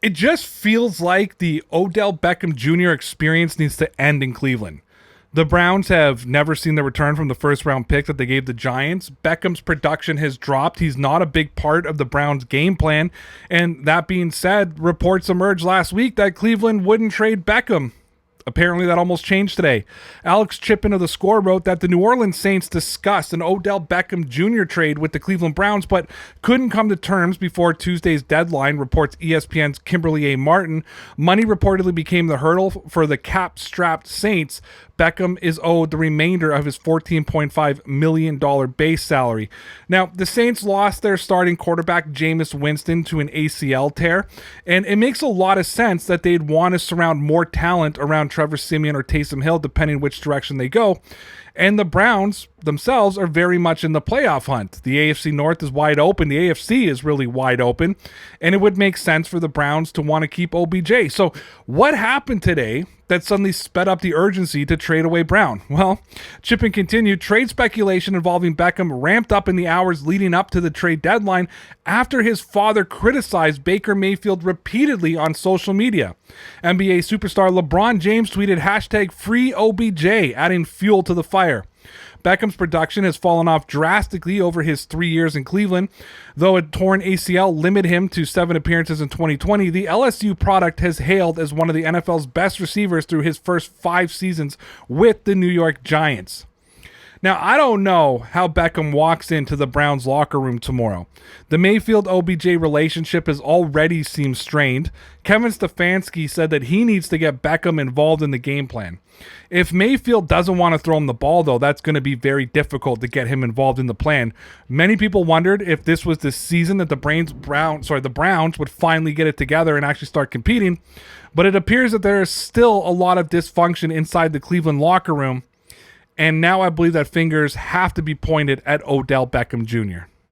It just feels like the Odell Beckham Jr. experience needs to end in Cleveland. The Browns have never seen the return from the first round pick that they gave the Giants. Beckham's production has dropped. He's not a big part of the Browns' game plan. And that being said, reports emerged last week that Cleveland wouldn't trade Beckham. Apparently, that almost changed today. Alex Chippen of The Score wrote that the New Orleans Saints discussed an Odell Beckham Jr. trade with the Cleveland Browns, but couldn't come to terms before Tuesday's deadline, reports ESPN's Kimberly A. Martin. Money reportedly became the hurdle for the cap-strapped Saints. Beckham is owed the remainder of his $14.5 million base salary. Now, the Saints lost their starting quarterback, Jameis Winston, to an ACL tear, and it makes a lot of sense that they'd want to surround more talent around Trevor Siemian or Taysom Hill, depending which direction they go. And the Browns themselves are very much in the playoff hunt. The AFC North is wide open. The AFC is really wide open. And it would make sense for the Browns to want to keep OBJ. So what happened today that suddenly sped up the urgency to trade away Brown? Well, Chippen continued, trade speculation involving Beckham ramped up in the hours leading up to the trade deadline after his father criticized Baker Mayfield repeatedly on social media. NBA superstar LeBron James tweeted hashtag free OBJ, adding fuel to the fire. Beckham's production has fallen off drastically over his 3 years in Cleveland. Though a torn ACL limited him to 7 appearances in 2020, the LSU product has hailed as one of the NFL's best receivers through his first 5 seasons with the New York Giants. Now, I don't know how Beckham walks into the Browns locker room tomorrow. The Mayfield-OBJ relationship has already seemed strained. Kevin Stefanski said that he needs to get Beckham involved in the game plan. If Mayfield doesn't want to throw him the ball, though, that's going to be very difficult to get him involved in the plan. Many people wondered if this was the season that the Browns would finally get it together and actually start competing. But it appears that there is still a lot of dysfunction inside the Cleveland locker room. And now I believe that fingers have to be pointed at Odell Beckham Jr.